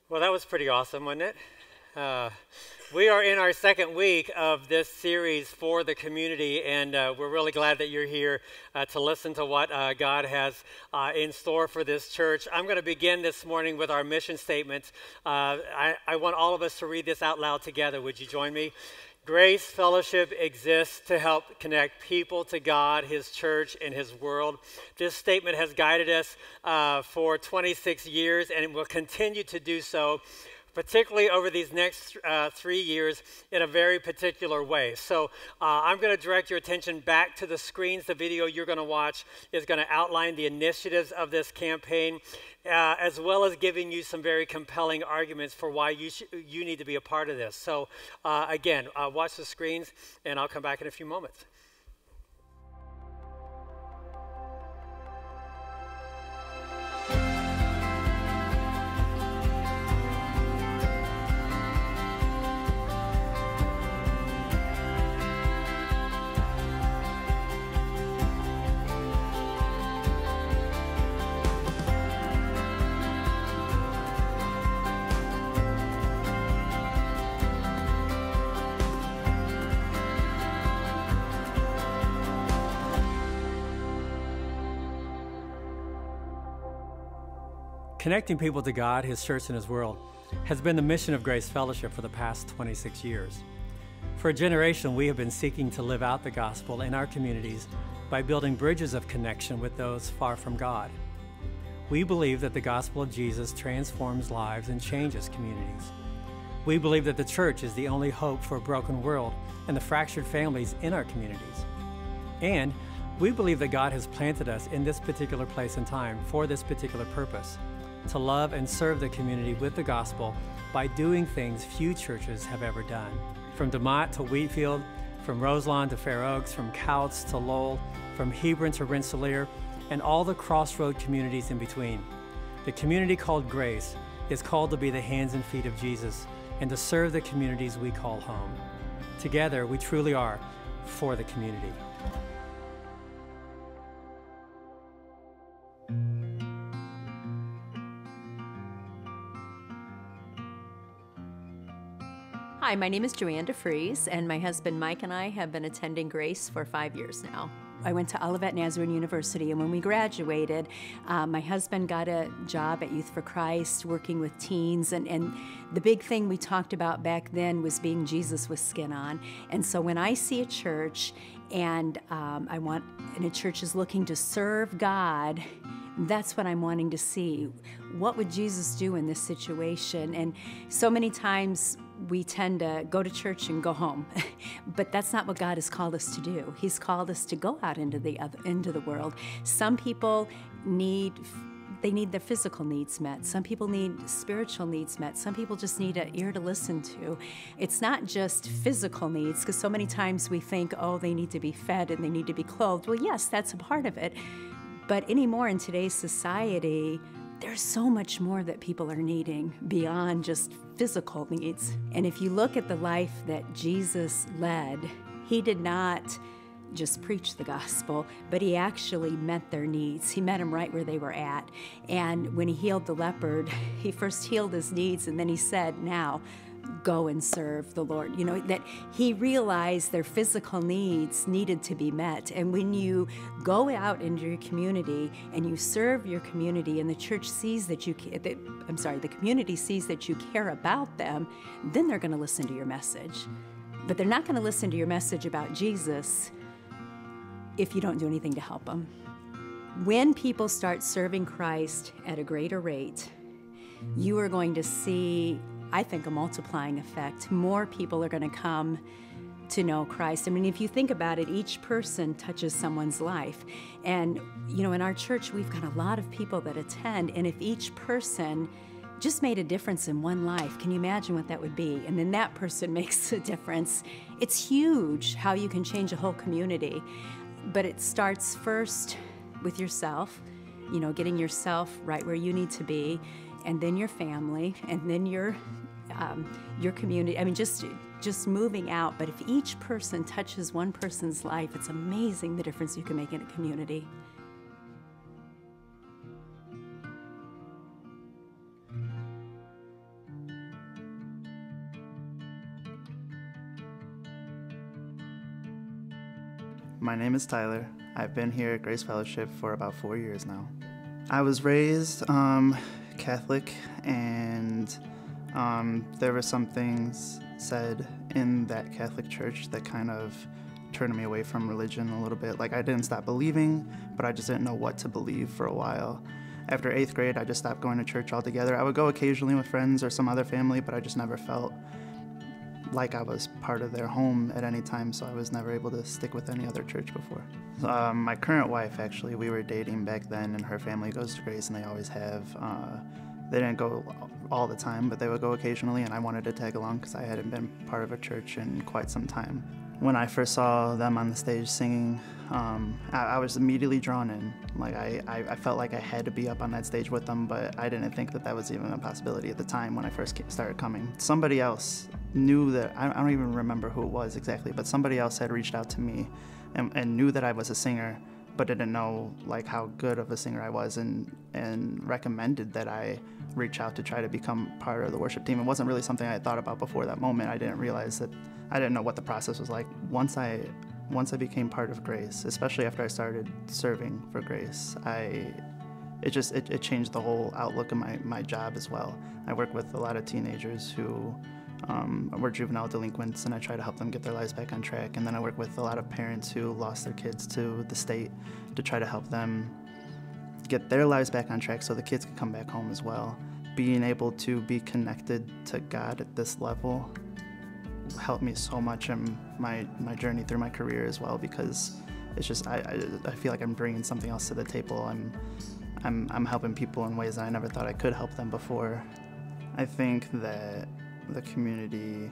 Well, that was pretty awesome, wasn't it? Uh, we are in our second week of this series for the community, and we're really glad that you're here to listen to what God has in store for this church. I'm going to begin this morning with our mission statement. I want all of us to read this out loud together. Would you join me? Grace Fellowship exists to help connect people to God, His church, and His world. This statement has guided us for 26 years and it will continue to do so, particularly over these next 3 years in a very particular way. So I'm going to direct your attention back to the screens. The video you're going to watch is going to outline the initiatives of this campaign, as well as giving you some very compelling arguments for why you need to be a part of this. So again, watch the screens, and I'll come back in a few moments. Connecting people to God, His church, and His world has been the mission of Grace Fellowship for the past 26 years. For a generation, we have been seeking to live out the gospel in our communities by building bridges of connection with those far from God. We believe that the gospel of Jesus transforms lives and changes communities. We believe that the church is the only hope for a broken world and the fractured families in our communities. And we believe that God has planted us in this particular place and time for this particular purpose, to love and serve the community with the gospel by doing things few churches have ever done. From DeMott to Wheatfield, from Roselawn to Fair Oaks, from Couts to Lowell, from Hebron to Rensselaer, and all the crossroad communities in between. The community called Grace is called to be the hands and feet of Jesus and to serve the communities we call home. Together, we truly are for the community. Hi, my name is Joanne DeFries, and my husband Mike and I have been attending Grace for 5 years now. I went to Olivet Nazarene University, and when we graduated, my husband got a job at Youth for Christ, working with teens, and the big thing we talked about back then was being Jesus with skin on. And so when I see a church, and a church is looking to serve God, that's what I'm wanting to see. What would Jesus do in this situation? And so many times we tend to go to church and go home, but that's not what God has called us to do. He's called us to go out into the world. Some people need their physical needs met. Some people need spiritual needs met. Some people just need an ear to listen to. It's not just physical needs, because so many times we think, oh, they need to be fed and they need to be clothed. Well, yes, that's a part of it. But anymore in today's society, there's so much more that people are needing beyond just physical needs. And if you look at the life that Jesus led, He did not just preach the gospel, but He actually met their needs. He met them right where they were at. And when He healed the leopard, He first healed his needs, and then He said, now, go and serve the Lord. You know, that He realized their physical needs needed to be met. And when you go out into your community and you serve your community, and the church sees that the community sees that you care about them, then they're going to listen to your message. But they're not going to listen to your message about Jesus if you don't do anything to help them. When people start serving Christ at a greater rate, you are going to see, I think, a multiplying effect. More people are going to come to know Christ. I mean, if you think about it, each person touches someone's life. And, you know, in our church, we've got a lot of people that attend, and if each person just made a difference in one life, can you imagine what that would be? And then that person makes a difference. It's huge how you can change a whole community. But it starts first with yourself, you know, getting yourself right where you need to be, and then your family, and then your community. I mean, just moving out. But if each person touches one person's life, it's amazing the difference you can make in a community. My name is Tyler. I've been here at Grace Fellowship for about 4 years now. I was raised Catholic, and there were some things said in that Catholic church that kind of turned me away from religion a little bit. Like, I didn't stop believing, but I just didn't know what to believe for a while. After 8th grade, I just stopped going to church altogether. I would go occasionally with friends or some other family, but I just never felt like I was part of their home at any time, so I was never able to stick with any other church before. My current wife, actually, we were dating back then, and her family goes to Grace, and they always have. They didn't go all the time, but they would go occasionally, and I wanted to tag along because I hadn't been part of a church in quite some time. When I first saw them on the stage singing, I was immediately drawn in. Like, I felt like I had to be up on that stage with them, but I didn't think that that was even a possibility at the time when I first started coming. Somebody else knew that, I don't even remember who it was exactly, but somebody else had reached out to me and knew that I was a singer, but didn't know like how good of a singer I was, and recommended that I reach out to try to become part of the worship team. It wasn't really something I had thought about before that moment. I didn't realize that, I didn't know what the process was like. Once I became part of Grace, especially after I started serving for Grace, it changed the whole outlook of my job as well. I work with a lot of teenagers who were juvenile delinquents, and I try to help them get their lives back on track. And then I work with a lot of parents who lost their kids to the state to try to help them get their lives back on track so the kids can come back home as well. Being able to be connected to God at this level helped me so much in my journey through my career as well, because it's just, I feel like I'm bringing something else to the table. I'm helping people in ways that I never thought I could help them before. I think that the community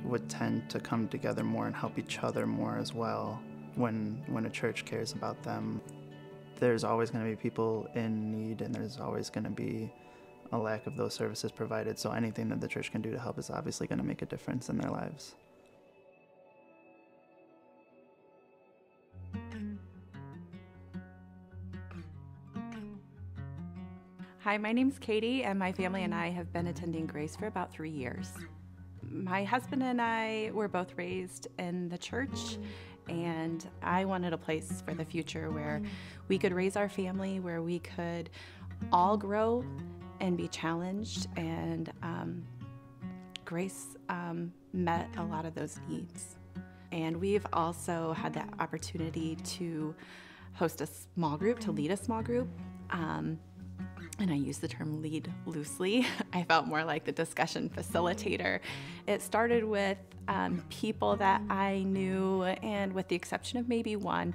would tend to come together more and help each other more as well when a church cares about them. There's always going to be people in need, and there's always going to be a lack of those services provided, so anything that the church can do to help is obviously going to make a difference in their lives. Hi, my name's Katie, and my family and I have been attending Grace for about 3 years. My husband and I were both raised in the church, and I wanted a place for the future where we could raise our family, where we could all grow and be challenged, and Grace met a lot of those needs. And we've also had the opportunity to host a small group, to lead a small group. And I use the term lead loosely. I felt more like the discussion facilitator. It started with people that I knew, and with the exception of maybe one,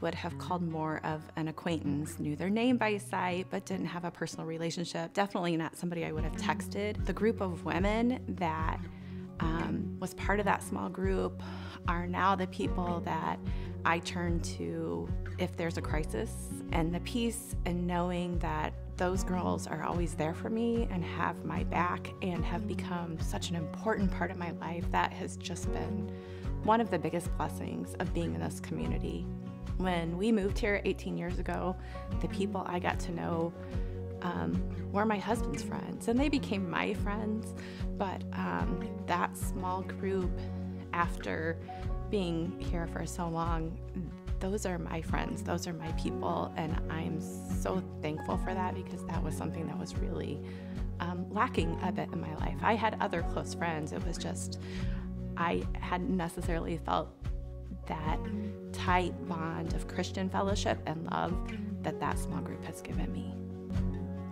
would have called more of an acquaintance, knew their name by sight, but didn't have a personal relationship. Definitely not somebody I would have texted. The group of women that was part of that small group are now the people that I turn to if there's a crisis, and the peace and knowing that those girls are always there for me and have my back and have become such an important part of my life. That has just been one of the biggest blessings of being in this community. When we moved here 18 years ago, the people I got to know were my husband's friends, and they became my friends. But that small group, after being here for so long, those are my friends, those are my people, and I'm so thankful for that, because that was something that was really lacking a bit in my life. I had other close friends. It was just, I hadn't necessarily felt that tight bond of Christian fellowship and love that small group has given me.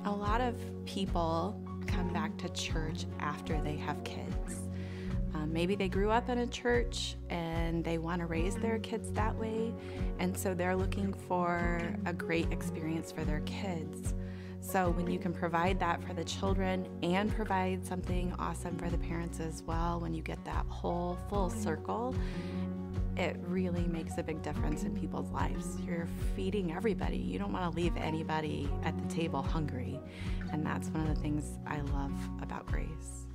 A lot of people come back to church after they have kids. Maybe they grew up in a church and they want to raise their kids that way, and so they're looking for a great experience for their kids. So when you can provide that for the children and provide something awesome for the parents as well, when you get that whole full circle, it really makes a big difference in people's lives. You're feeding everybody. You don't want to leave anybody at the table hungry, and that's one of the things I love about Grace.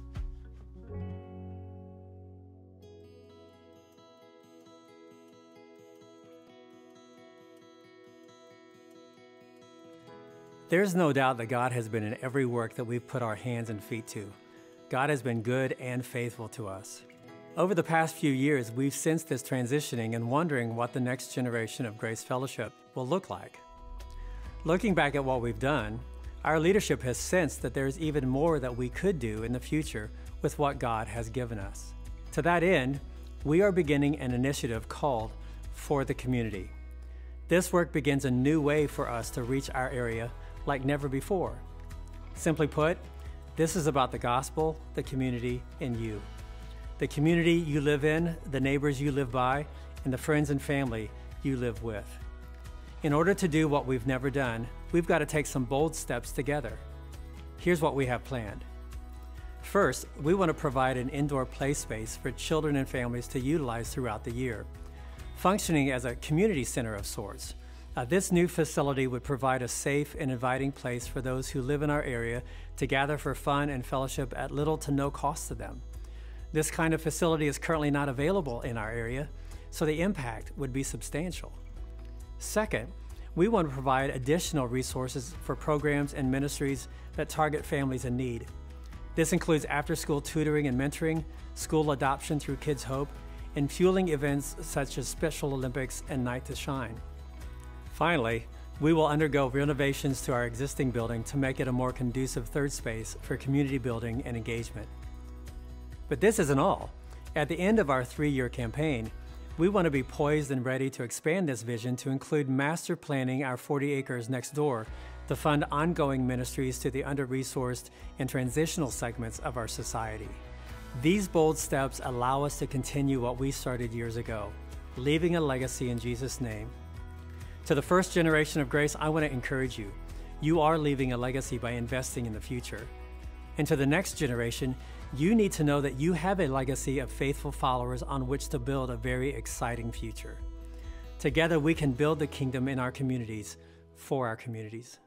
There's no doubt that God has been in every work that we've put our hands and feet to. God has been good and faithful to us. Over the past few years, we've sensed this transitioning and wondering what the next generation of Grace Fellowship will look like. Looking back at what we've done, our leadership has sensed that there's even more that we could do in the future with what God has given us. To that end, we are beginning an initiative called For the Community. This work begins a new way for us to reach our area like never before. Simply put, this is about the gospel, the community, and you. The community you live in, the neighbors you live by, and the friends and family you live with. In order to do what we've never done, we've got to take some bold steps together. Here's what we have planned. First, we want to provide an indoor play space for children and families to utilize throughout the year, functioning as a community center of sorts. This new facility would provide a safe and inviting place for those who live in our area to gather for fun and fellowship at little to no cost to them. This kind of facility is currently not available in our area, so the impact would be substantial. Second, we want to provide additional resources for programs and ministries that target families in need. This includes after-school tutoring and mentoring, school adoption through Kids Hope, and fueling events such as Special Olympics and Night to Shine. Finally, we will undergo renovations to our existing building to make it a more conducive third space for community building and engagement. But this isn't all. At the end of our 3-year campaign, we want to be poised and ready to expand this vision to include master planning our 40 acres next door to fund ongoing ministries to the under-resourced and transitional segments of our society. These bold steps allow us to continue what we started years ago, leaving a legacy in Jesus' name. To the first generation of Grace, I want to encourage you. You are leaving a legacy by investing in the future. And to the next generation, you need to know that you have a legacy of faithful followers on which to build a very exciting future. Together, we can build the kingdom in our communities for our communities.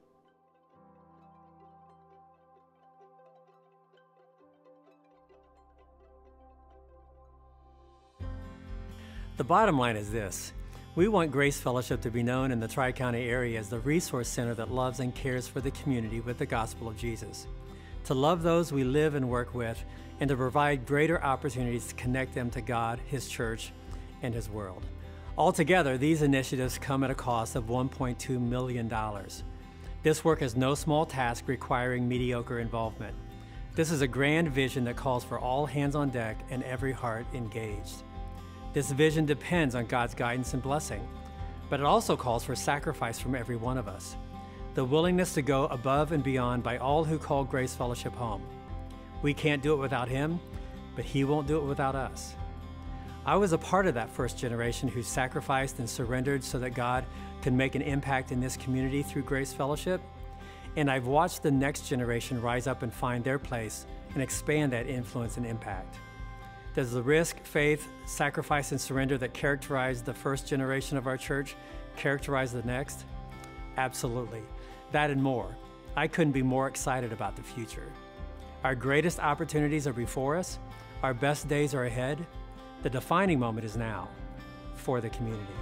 The bottom line is this. We want Grace Fellowship to be known in the Tri-County area as the resource center that loves and cares for the community with the gospel of Jesus, to love those we live and work with, and to provide greater opportunities to connect them to God, His church, and His world. Altogether, these initiatives come at a cost of $1.2 million. This work is no small task requiring mediocre involvement. This is a grand vision that calls for all hands on deck and every heart engaged. This vision depends on God's guidance and blessing, but it also calls for sacrifice from every one of us. The willingness to go above and beyond by all who call Grace Fellowship home. We can't do it without Him, but He won't do it without us. I was a part of that first generation who sacrificed and surrendered so that God could make an impact in this community through Grace Fellowship, and I've watched the next generation rise up and find their place and expand that influence and impact. Does the risk, faith, sacrifice, and surrender that characterized the first generation of our church characterize the next? Absolutely. That and more. I couldn't be more excited about the future. Our greatest opportunities are before us. Our best days are ahead. The defining moment is now for the community.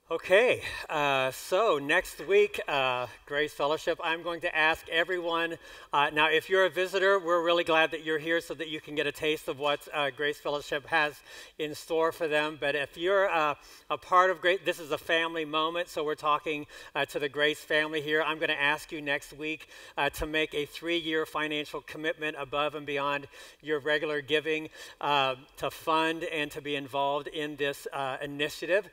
Okay, so next week, Grace Fellowship, I'm going to ask everyone, now if you're a visitor, we're really glad that you're here so that you can get a taste of what Grace Fellowship has in store for them. But if you're a part of Grace, this is a family moment, so we're talking to the Grace family here. I'm going to ask you next week to make a 3-year financial commitment above and beyond your regular giving to fund and to be involved in this initiative.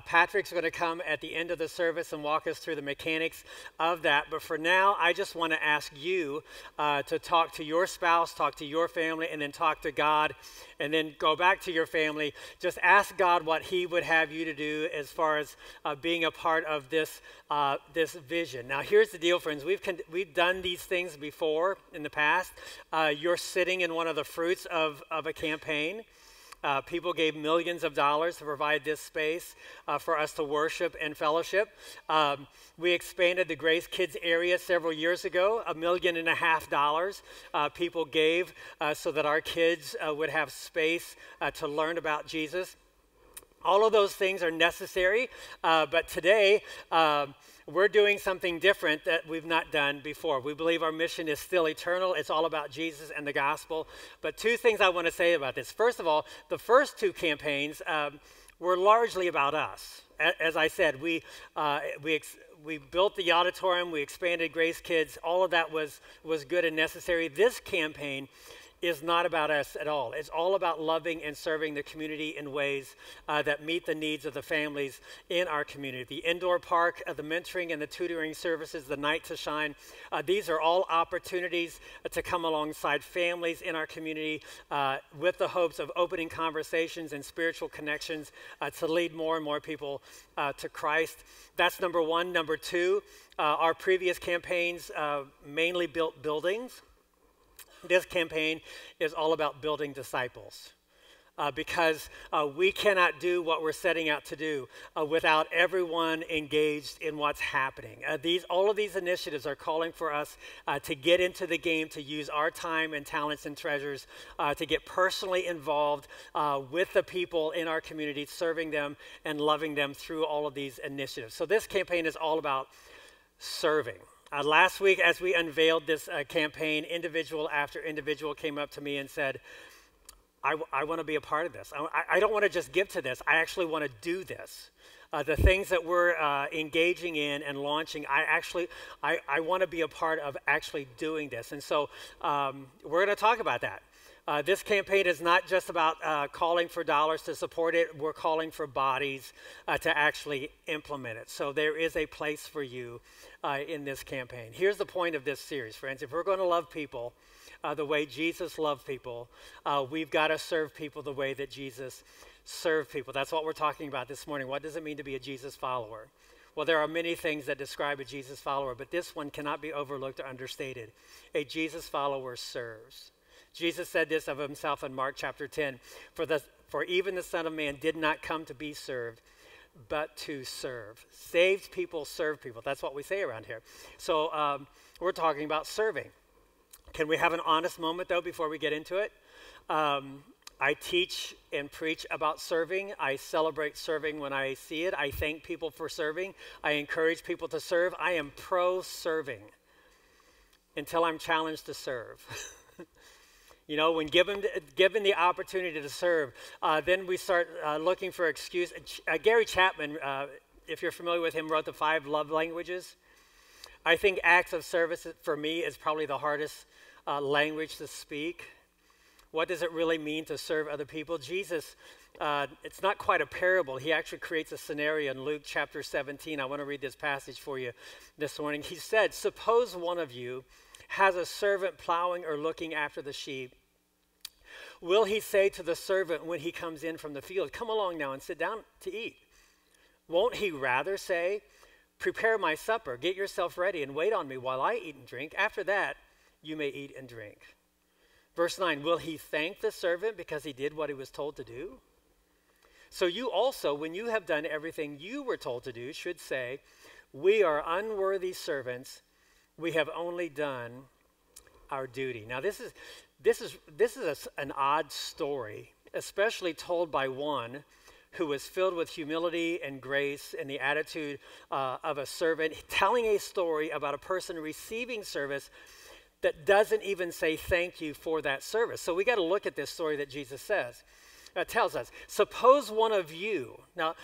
Patrick's going going to come at the end of the service and walk us through the mechanics of that. But for now, I just want to ask you to talk to your spouse, talk to your family, and then talk to God, and then go back to your family. Just ask God what he would have you to do as far as being a part of this vision. Now, here's the deal, friends. We've done these things before in the past. You're sitting in one of the fruits of a campaign. People gave millions of dollars to provide this space for us to worship and fellowship. We expanded the Grace Kids area several years ago, $1.5 million. People gave so that our kids would have space to learn about Jesus. All of those things are necessary, but today we're doing something different that we've not done before. We believe our mission is still eternal. It's all about Jesus and the gospel. But two things I want to say about this. First of all, the first two campaigns were largely about us. As I said, we built the auditorium, we expanded Grace Kids. All of that was good and necessary. This campaign is not about us at all. It's all about loving and serving the community in ways that meet the needs of the families in our community. The indoor park, the mentoring and the tutoring services, the Night to Shine, these are all opportunities to come alongside families in our community with the hopes of opening conversations and spiritual connections to lead more and more people to Christ. That's number one. Number two, our previous campaigns mainly built buildings. This campaign is all about building disciples because we cannot do what we're setting out to do without everyone engaged in what's happening. All of these initiatives are calling for us to get into the game, to use our time and talents and treasures to get personally involved with the people in our community, serving them and loving them through all of these initiatives. So this campaign is all about serving. Last week, as we unveiled this campaign, individual after individual came up to me and said, I want to be a part of this. I don't want to just give to this. I actually want to do this. The things that we're engaging in and launching, I want to be a part of actually doing this. And so we're going to talk about that. This campaign is not just about calling for dollars to support it. We're calling for bodies to actually implement it. So there is a place for you in this campaign. Here's the point of this series, friends. If we're going to love people the way Jesus loved people, we've got to serve people the way that Jesus served people. That's what we're talking about this morning. What does it mean to be a Jesus follower? Well, there are many things that describe a Jesus follower, but this one cannot be overlooked or understated. A Jesus follower serves. Jesus said this of himself in Mark chapter 10, for even the Son of Man did not come to be served, but to serve. Saved people serve people. That's what we say around here. So we're talking about serving. Can we have an honest moment, though, before we get into it? I teach and preach about serving. I celebrate serving when I see it. I thank people for serving. I encourage people to serve. I am pro-serving until I'm challenged to serve. You know, when given the opportunity to serve, then we start looking for excuse. Gary Chapman, if you're familiar with him, wrote the 5 love languages. I think acts of service for me is probably the hardest language to speak. What does it really mean to serve other people? Jesus, it's not quite a parable. He actually creates a scenario in Luke chapter 17. I want to read this passage for you this morning. He said, suppose one of you has a servant plowing or looking after the sheep. Will he say to the servant when he comes in from the field, come along now and sit down to eat? Won't he rather say, prepare my supper, get yourself ready, and wait on me while I eat and drink? After that, you may eat and drink. Verse 9, will he thank the servant because he did what he was told to do? So you also, when you have done everything you were told to do, should say, we are unworthy servants. We have only done our duty. Now, this is an odd story, especially told by one who was filled with humility and grace and the attitude of a servant, telling a story about a person receiving service that doesn't even say thank you for that service. So we got to look at this story that Jesus tells us. Suppose one of you, now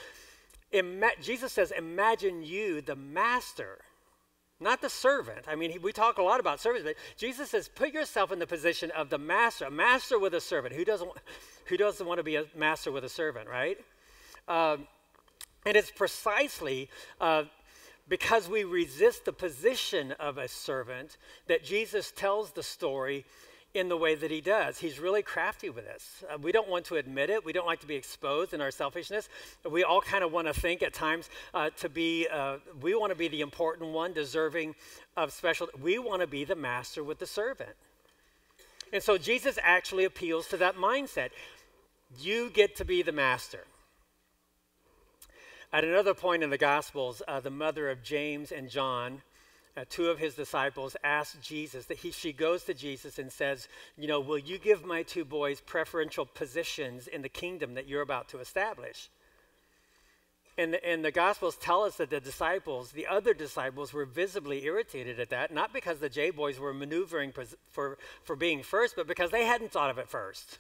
Jesus says, imagine you, the master, not the servant. I mean, we talk a lot about servants, but Jesus says, put yourself in the position of the master, a master with a servant. Who doesn't want to be a master with a servant, right? And it's precisely because we resist the position of a servant that Jesus tells the story in the way that he does. He's really crafty with this. We don't want to admit it. We don't like to be exposed in our selfishness. We all kind of want to think at times we want to be the important one, deserving of special. We want to be the master with the servant. And so Jesus actually appeals to that mindset. You get to be the master. At another point in the Gospels, the mother of James and John, two of his disciples, asked Jesus, she goes to Jesus and says, will you give my two boys preferential positions in the kingdom that you're about to establish? And the Gospels tell us that the other disciples were visibly irritated at that, not because the J boys were maneuvering for being first, but because they hadn't thought of it first.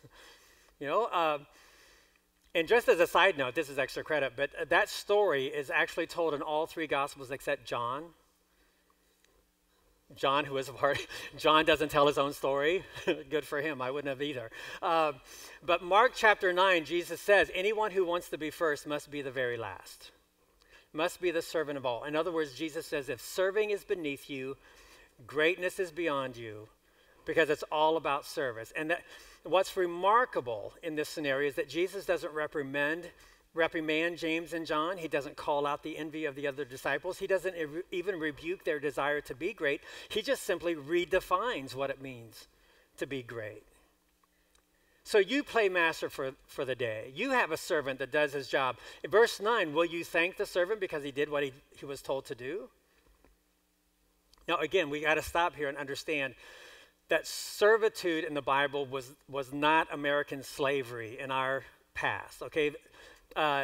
And just as a side note, this is extra credit, but that story is actually told in all three Gospels except John. John, who is a part, John doesn't tell his own story. Good for him. I wouldn't have either. But Mark chapter 9, Jesus says, anyone who wants to be first must be the very last, must be the servant of all. In other words, Jesus says, if serving is beneath you, greatness is beyond you, because it's all about service. And what's remarkable in this scenario is that Jesus doesn't reprimand James and John. He doesn't call out the envy of the other disciples. He doesn't even rebuke their desire to be great. He just simply redefines what it means to be great. So you play master for the day. You have a servant that does his job. In verse 9, will you thank the servant because he did what he was told to do? Now, again, we got to stop here and understand that servitude in the Bible was not American slavery in our past, okay?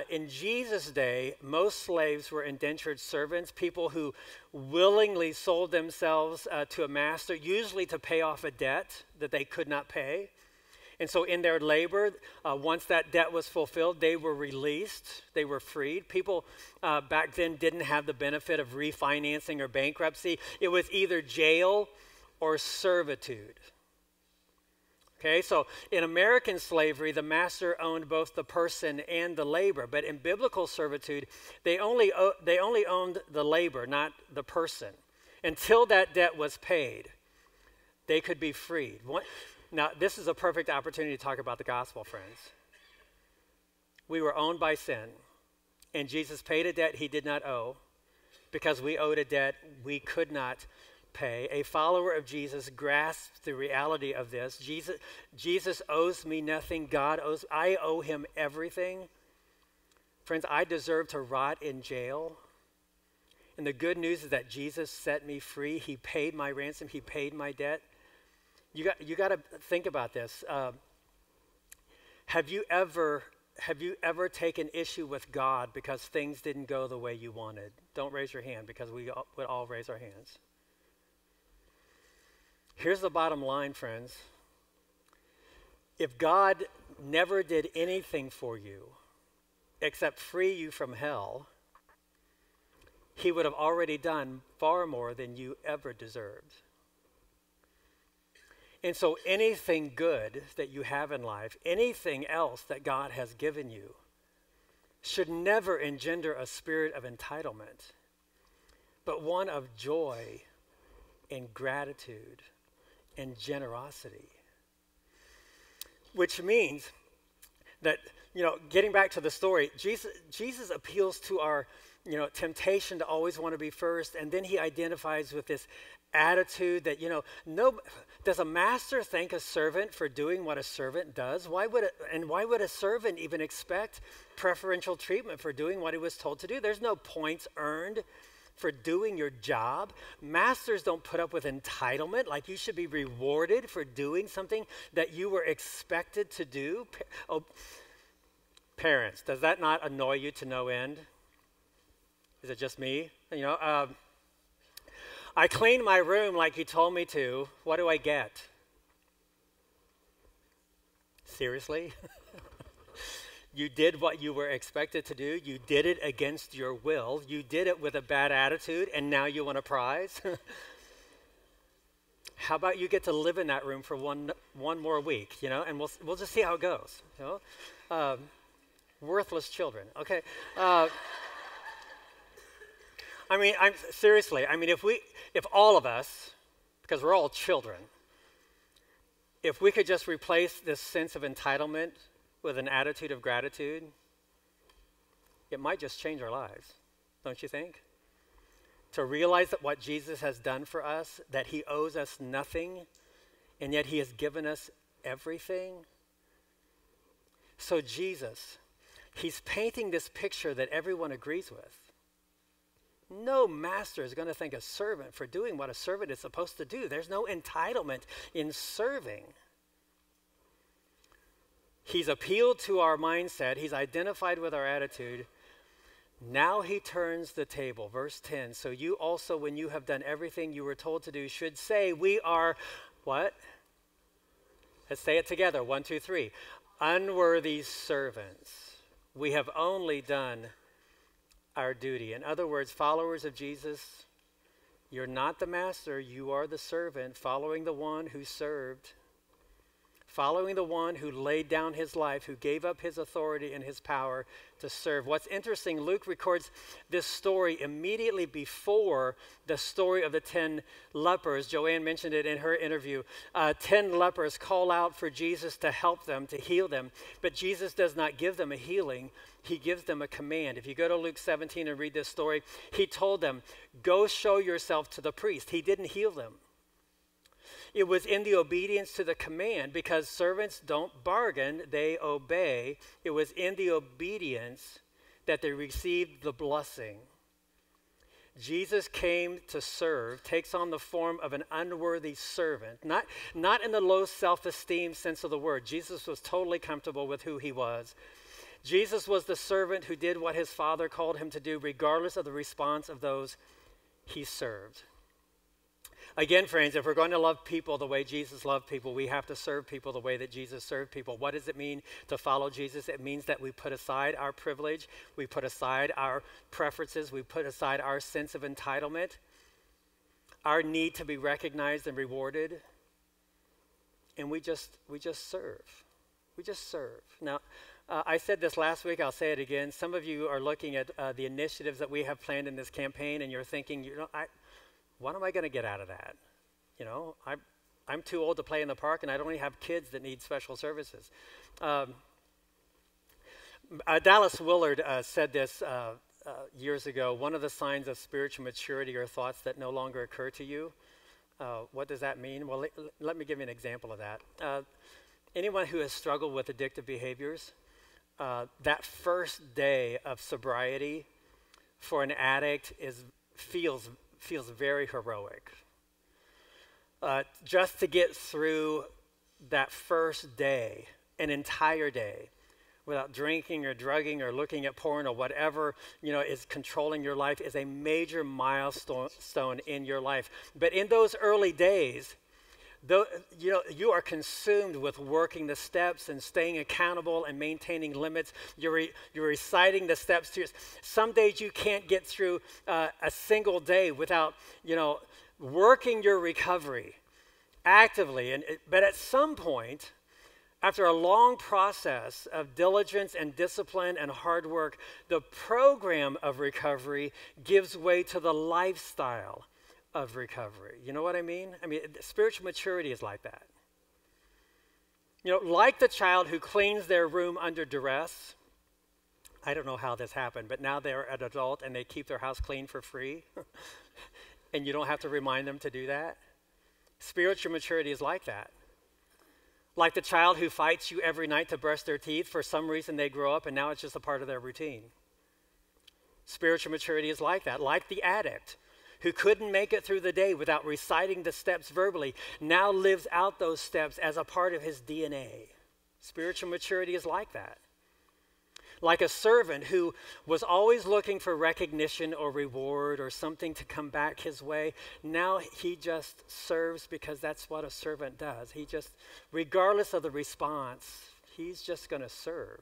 In Jesus' day, most slaves were indentured servants, people who willingly sold themselves to a master, usually to pay off a debt that they could not pay. And so in their labor, once that debt was fulfilled, they were released, they were freed. People back then didn't have the benefit of refinancing or bankruptcy. It was either jail or servitude. Okay, so in American slavery, the master owned both the person and the labor. But in biblical servitude, they only owned the labor, not the person. Until that debt was paid, they could be freed. Now, this is a perfect opportunity to talk about the gospel, friends. We were owned by sin, and Jesus paid a debt he did not owe because we owed a debt we could not pay. A follower of Jesus grasps the reality of this. Jesus owes me nothing. I owe him everything. Friends, I deserve to rot in jail. And the good news is that Jesus set me free. He paid my ransom. He paid my debt. You got to think about this. Have you ever taken issue with God because things didn't go the way you wanted? Don't raise your hand because we would all raise our hands. Here's the bottom line, friends. If God never did anything for you except free you from hell, he would have already done far more than you ever deserved. And so anything good that you have in life, anything else that God has given you, should never engender a spirit of entitlement, but one of joy and gratitude and generosity. Which means that, getting back to the story, Jesus appeals to our, temptation to always want to be first, and then he identifies with this attitude that, does a master thank a servant for doing what a servant does? Why would a servant even expect preferential treatment for doing what he was told to do? There's no points earned for doing your job. Masters don't put up with entitlement, like you should be rewarded for doing something that you were expected to do. Parents, does that not annoy you to no end? Is it just me? I cleaned my room like you told me to. What do I get? Seriously? You did what you were expected to do. You did it against your will. You did it with a bad attitude, and now you want a prize? How about you get to live in that room for one more week, and we'll just see how it goes. Worthless children. Okay. Seriously, if all of us, because we're all children, if we could just replace this sense of entitlement with an attitude of gratitude, it might just change our lives, don't you think? To realize that what Jesus has done for us, that he owes us nothing, and yet he has given us everything. So Jesus, he's painting this picture that everyone agrees with. No master is going to thank a servant for doing what a servant is supposed to do. There's no entitlement in serving. He's appealed to our mindset. He's identified with our attitude. Now he turns the table. Verse 10, so you also, when you have done everything you were told to do, should say, we are, what? Let's say it together. 1, 2, 3. Unworthy servants. We have only done our duty. In other words, followers of Jesus, you're not the master, you are the servant, following the one who served, following the one who laid down his life, who gave up his authority and his power to serve. What's interesting, Luke records this story immediately before the story of the 10 lepers. Joanne mentioned it in her interview. 10 lepers call out for Jesus to help them, to heal them, but Jesus does not give them a healing. He gives them a command. If you go to Luke 17 and read this story, he told them, go show yourself to the priest. He didn't heal them. It was in the obedience to the command, because servants don't bargain, they obey. It was in the obedience that they received the blessing. Jesus came to serve, takes on the form of an unworthy servant, not in the low self-esteem sense of the word. Jesus was totally comfortable with who he was. Jesus was the servant who did what his Father called him to do, regardless of the response of those he served. Again, friends, if we're going to love people the way Jesus loved people, we have to serve people the way that Jesus served people. What does it mean to follow Jesus? It means that we put aside our privilege, we put aside our preferences, we put aside our sense of entitlement, our need to be recognized and rewarded, and we just serve. We just serve. Now, I said this last week, I'll say it again. Some of you are looking at the initiatives that we have planned in this campaign, and you're thinking, what am I going to get out of that? I'm too old to play in the park, and I don't even have kids that need special services. Dallas Willard said this years ago. One of the signs of spiritual maturity are thoughts that no longer occur to you. What does that mean? Well, let me give you an example of that. Anyone who has struggled with addictive behaviors, that first day of sobriety for an addict feels very heroic. Just to get through that first day, an entire day, without drinking or drugging or looking at porn or whatever is controlling your life, is a major milestone in your life. But in those early days, you are consumed with working the steps and staying accountable and maintaining limits. You're reciting the steps to some days you can't get through a single day without working your recovery actively. But at some point, after a long process of diligence and discipline and hard work, the program of recovery gives way to the lifestyle of recovery. You know what I mean? Spiritual maturity is like that. Like the child who cleans their room under duress. I don't know how this happened, but now they're an adult and they keep their house clean for free. And you don't have to remind them to do that. Spiritual maturity is like that. Like the child who fights you every night to brush their teeth. For some reason they grow up and now it's just a part of their routine. Spiritual maturity is like that. Like the addict who couldn't make it through the day without reciting the steps verbally, now lives out those steps as a part of his DNA. Spiritual maturity is like that. Like a servant who was always looking for recognition or reward or something to come back his way, now he just serves because that's what a servant does. He just, regardless of the response, he's just going to serve.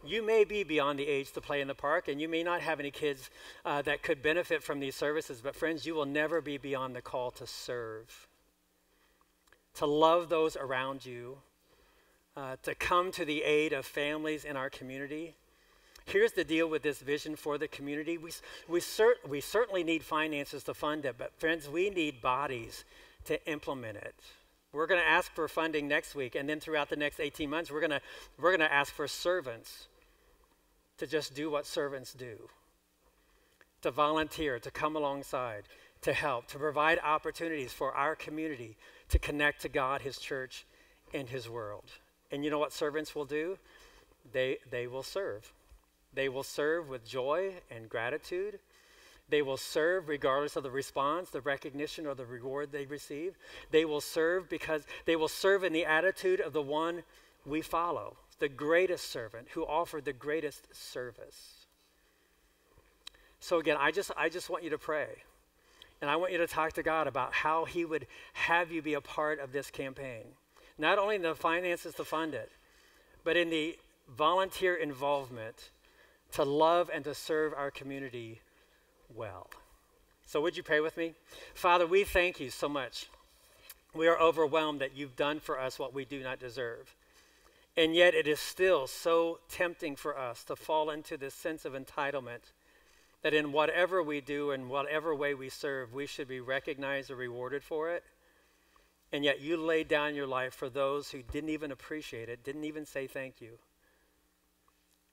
You may be beyond the age to play in the park, and you may not have any kids that could benefit from these services, but friends, you will never be beyond the call to serve, to love those around you, to come to the aid of families in our community. Here's the deal with this vision for the community. We certainly need finances to fund it, but friends, we need bodies to implement it. We're going to ask for funding next week, and then throughout the next 18 months, we're going to ask for servants to just do what servants do, to volunteer, to come alongside, to help, to provide opportunities for our community to connect to God, his church, and his world. And you know what servants will do? They will serve. They will serve with joy and gratitude. They will serve regardless of the response, the recognition, or the reward they receive. They will serve because they will serve in the attitude of the one we follow, the greatest servant who offered the greatest service. So again, I just want you to pray. And I want you to talk to God about how he would have you be a part of this campaign. Not only in the finances to fund it, but in the volunteer involvement to love and to serve our community well. So would you pray with me? Father, we thank you so much. We are overwhelmed that you've done for us what we do not deserve. And yet it is still so tempting for us to fall into this sense of entitlement that in whatever we do and whatever way we serve, we should be recognized or rewarded for it. And yet you laid down your life for those who didn't even appreciate it, didn't even say thank you.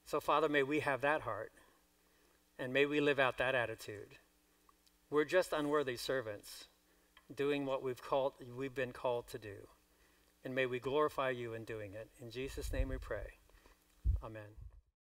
So Father, may we have that heart, and may we live out that attitude. We're just unworthy servants doing what we've been called to do. And may we glorify you in doing it. In Jesus' name we pray. Amen.